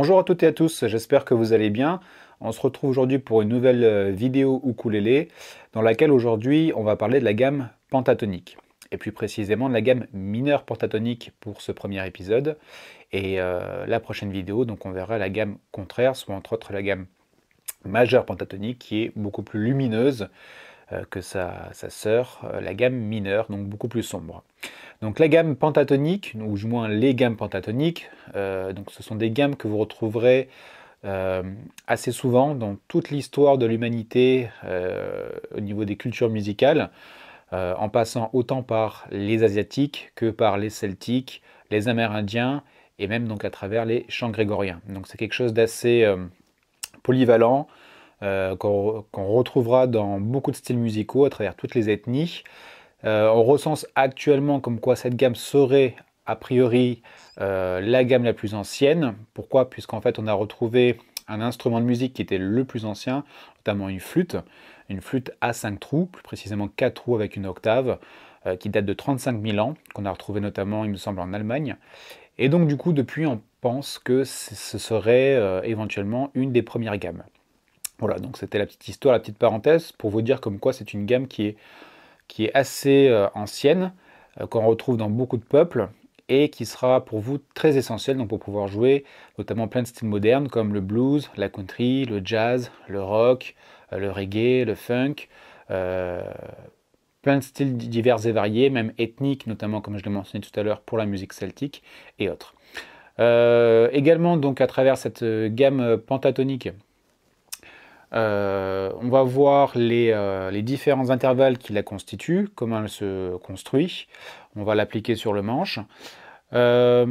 Bonjour à toutes et à tous, j'espère que vous allez bien. On se retrouve aujourd'hui pour une nouvelle vidéo ukulélé dans laquelle aujourd'hui on va parler de la gamme pentatonique et plus précisément de la gamme mineure pentatonique pour ce premier épisode et la prochaine vidéo donc on verra la gamme contraire, soit entre autres la gamme majeure pentatonique qui est beaucoup plus lumineuse que sa sœur, la gamme mineure, donc beaucoup plus sombre. Donc la gamme pentatonique, ou du moins les gammes pentatoniques, donc ce sont des gammes que vous retrouverez assez souvent dans toute l'histoire de l'humanité au niveau des cultures musicales, en passant autant par les Asiatiques que par les Celtiques, les Amérindiens et même donc à travers les chants grégoriens. Donc c'est quelque chose d'assez polyvalent, qu'on retrouvera dans beaucoup de styles musicaux à travers toutes les ethnies. On recense actuellement comme quoi cette gamme serait a priori la gamme la plus ancienne. Pourquoi? Puisqu'en fait on a retrouvé un instrument de musique qui était le plus ancien, notamment une flûte à 5 trous, plus précisément 4 trous avec une octave, qui date de 35 000 ans, qu'on a retrouvé notamment, il me semble, en Allemagne. Et donc du coup, depuis, on pense que ce serait éventuellement une des premières gammes. Voilà, donc c'était la petite histoire, la petite parenthèse, pour vous dire comme quoi c'est une gamme qui est assez ancienne, qu'on retrouve dans beaucoup de peuples, et qui sera pour vous très essentielle donc pour pouvoir jouer notamment plein de styles modernes comme le blues, la country, le jazz, le rock, le reggae, le funk, plein de styles divers et variés, même ethniques, notamment comme je l'ai mentionné tout à l'heure pour la musique celtique et autres. Également donc à travers cette gamme pentatonique, on va voir les différents intervalles qui la constituent, comment elle se construit. On va l'appliquer sur le manche. Je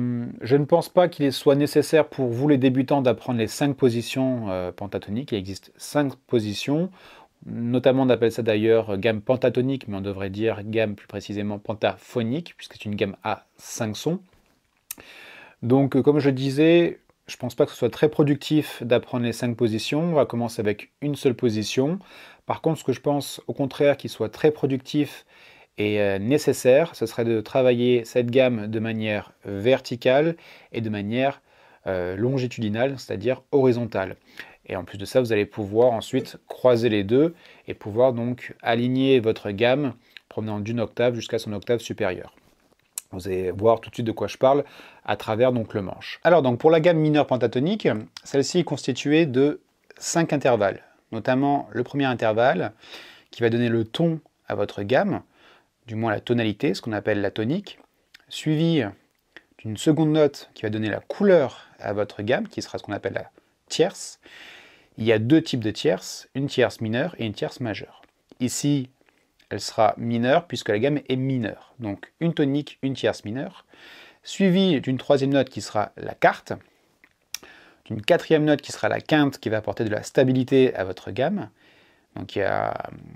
ne pense pas qu'il soit nécessaire pour vous les débutants d'apprendre les 5 positions pentatoniques. Il existe 5 positions, notamment on appelle ça d'ailleurs gamme pentatonique, mais on devrait dire gamme plus précisément pentaphonique, puisque c'est une gamme à 5 sons. Donc comme je disais, je ne pense pas que ce soit très productif d'apprendre les 5 positions. On va commencer avec une seule position. Par contre, ce que je pense au contraire qu'il soit très productif et nécessaire, ce serait de travailler cette gamme de manière verticale et de manière longitudinale, c'est-à-dire horizontale. Et en plus de ça, vous allez pouvoir ensuite croiser les deux et pouvoir donc aligner votre gamme provenant d'une octave jusqu'à son octave supérieure. Vous allez voir tout de suite de quoi je parle à travers donc le manche. Alors donc pour la gamme mineure pentatonique, celle-ci est constituée de 5 intervalles, notamment le premier intervalle qui va donner le ton à votre gamme, du moins la tonalité, ce qu'on appelle la tonique, suivi d'une seconde note qui va donner la couleur à votre gamme, qui sera ce qu'on appelle la tierce. Il y a 2 types de tierces, une tierce mineure et une tierce majeure. Ici, elle sera mineure puisque la gamme est mineure. Donc une tonique, une tierce mineure, suivie d'une troisième note qui sera la quarte, d'une quatrième note qui sera la quinte qui va apporter de la stabilité à votre gamme, donc qui va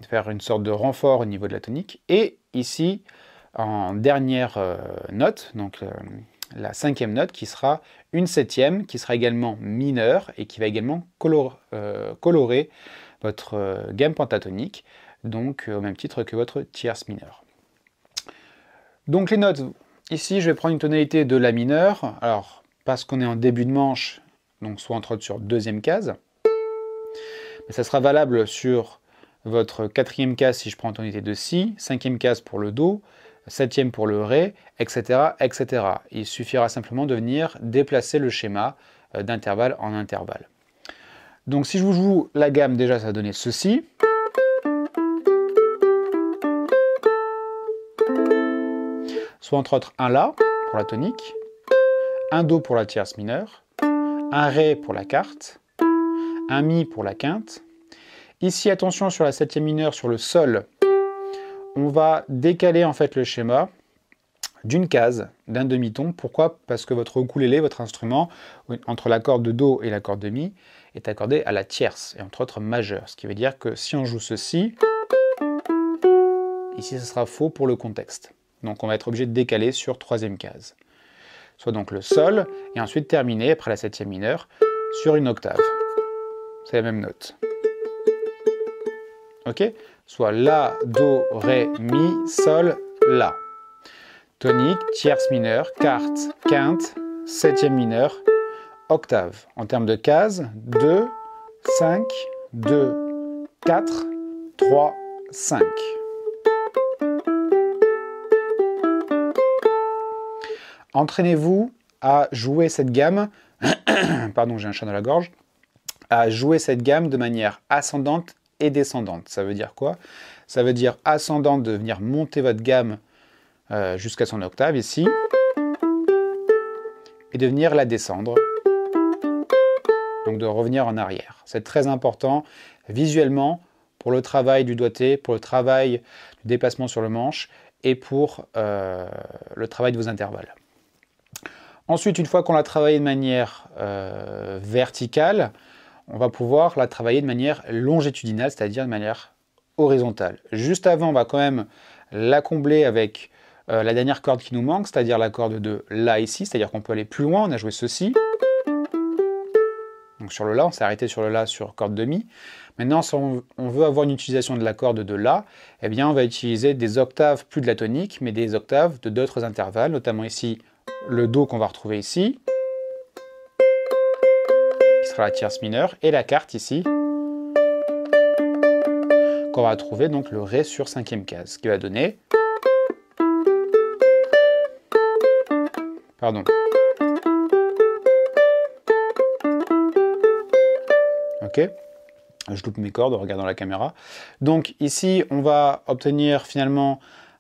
faire une sorte de renfort au niveau de la tonique, et ici en dernière note, donc la cinquième note qui sera une septième qui sera également mineure et qui va également colorer votre gamme pentatonique, donc au même titre que votre tierce mineure. Donc les notes, ici je vais prendre une tonalité de la mineure, alors parce qu'on est en début de manche, donc soit entre autres sur deuxième case, mais ça sera valable sur votre quatrième case si je prends une tonalité de si, cinquième case pour le do, septième pour le ré, etc., etc. Il suffira simplement de venir déplacer le schéma d'intervalle en intervalle. Donc si je vous joue la gamme, déjà ça va donner ceci. Soit entre autres un La pour la tonique, un Do pour la tierce mineure, un Ré pour la quarte, un Mi pour la quinte. Ici, attention sur la septième mineure, sur le Sol, on va décaler en fait le schéma d'une case, d'un demi-ton. Pourquoi? Parce que votre ukulélé, votre instrument, entre l'accord de Do et l'accord de Mi, est accordé à la tierce, et entre autres majeure. Ce qui veut dire que si on joue ceci, ici ce sera faux pour le contexte. Donc on va être obligé de décaler sur troisième case. Soit donc le Sol, et ensuite terminer, après la septième mineure, sur une octave. C'est la même note. Ok? Soit La, Do, Ré, Mi, Sol, La. Tonique, tierce mineure, quarte, quinte, septième mineure, octaves. En termes de cases, 2, 5, 2, 4, 3, 5. Entraînez-vous à jouer cette gamme, pardon, j'ai un chat dans la gorge, à jouer cette gamme de manière ascendante et descendante. Ça veut dire quoi? Ça veut dire ascendante de venir monter votre gamme jusqu'à son octave ici, et de venir la descendre, donc de revenir en arrière. C'est très important visuellement pour le travail du doigté, pour le travail du déplacement sur le manche et pour le travail de vos intervalles. Ensuite, une fois qu'on l'a travaillé de manière verticale, on va pouvoir la travailler de manière longitudinale, c'est-à-dire de manière horizontale. Juste avant, on va quand même la combler avec la dernière corde qui nous manque, c'est-à-dire la corde de La ici, c'est-à-dire qu'on peut aller plus loin, on a joué ceci. Donc sur le La, on s'est arrêté sur le La sur corde de Mi. Maintenant, si on veut avoir une utilisation de la corde de La, eh bien on va utiliser des octaves plus de la tonique, mais des octaves de d'autres intervalles, notamment ici le Do qu'on va retrouver ici, qui sera la tierce mineure, et la quarte ici, qu'on va trouver donc le Ré sur cinquième case, ce qui va donner... Pardon. Ok. Je loupe mes cordes en regardant la caméra. Donc ici, on va obtenir finalement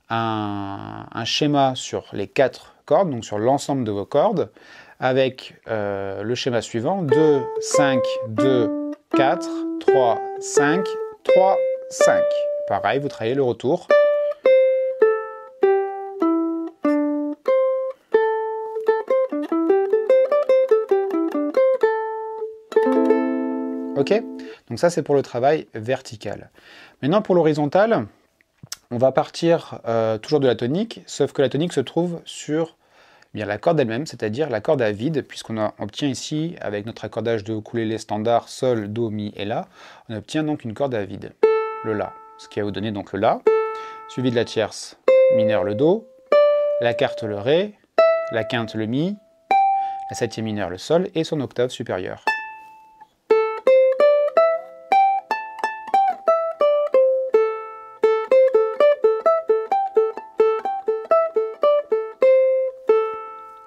un schéma sur les 4 cordes, donc sur l'ensemble de vos cordes, avec le schéma suivant, 2, 5, 2, 4, 3, 5, 3, 5. Pareil, vous travaillez le retour. Ok, donc ça c'est pour le travail vertical. Maintenant pour l'horizontal, on va partir toujours de la tonique, sauf que la tonique se trouve sur bien la corde elle-même, c'est-à-dire la corde à vide, puisqu'on obtient ici, avec notre accordage de ukulélé standard, Sol, Do, Mi et La, on obtient donc une corde à vide, le La, ce qui va vous donner donc le La, suivi de la tierce mineure, le Do, la quarte, le Ré, la quinte, le Mi, la septième mineure, le Sol, et son octave supérieure.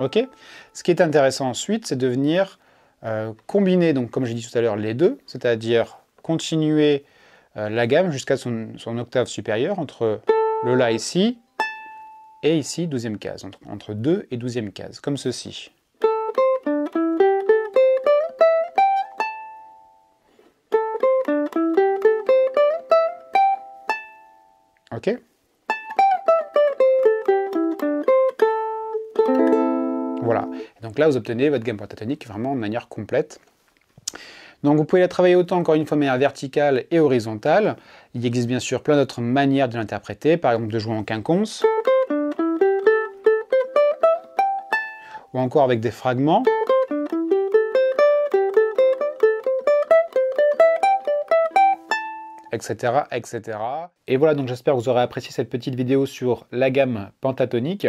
Ok. Ce qui est intéressant ensuite, c'est de venir combiner, donc, comme j'ai dit tout à l'heure, les deux, c'est-à-dire continuer la gamme jusqu'à son octave supérieure entre le La ici et ici, 12e case, entre 2 et 12e case, comme ceci. Ok. Voilà. Et donc là, vous obtenez votre gamme pentatonique vraiment de manière complète. Donc vous pouvez la travailler autant, encore une fois, de manière verticale et horizontale. Il existe bien sûr plein d'autres manières de l'interpréter, par exemple de jouer en quinconce, ou encore avec des fragments. Etc., etc. Et voilà, donc j'espère que vous aurez apprécié cette petite vidéo sur la gamme pentatonique.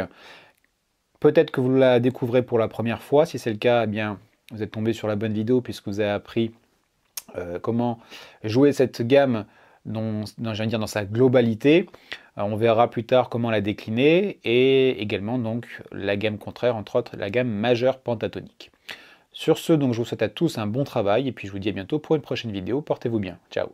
Peut-être que vous la découvrez pour la première fois. Si c'est le cas, eh bien, vous êtes tombé sur la bonne vidéo puisque vous avez appris comment jouer cette gamme dans sa globalité. On verra plus tard comment la décliner et également donc la gamme contraire, entre autres la gamme majeure pentatonique. Sur ce, donc, je vous souhaite à tous un bon travail et puis je vous dis à bientôt pour une prochaine vidéo. Portez-vous bien. Ciao.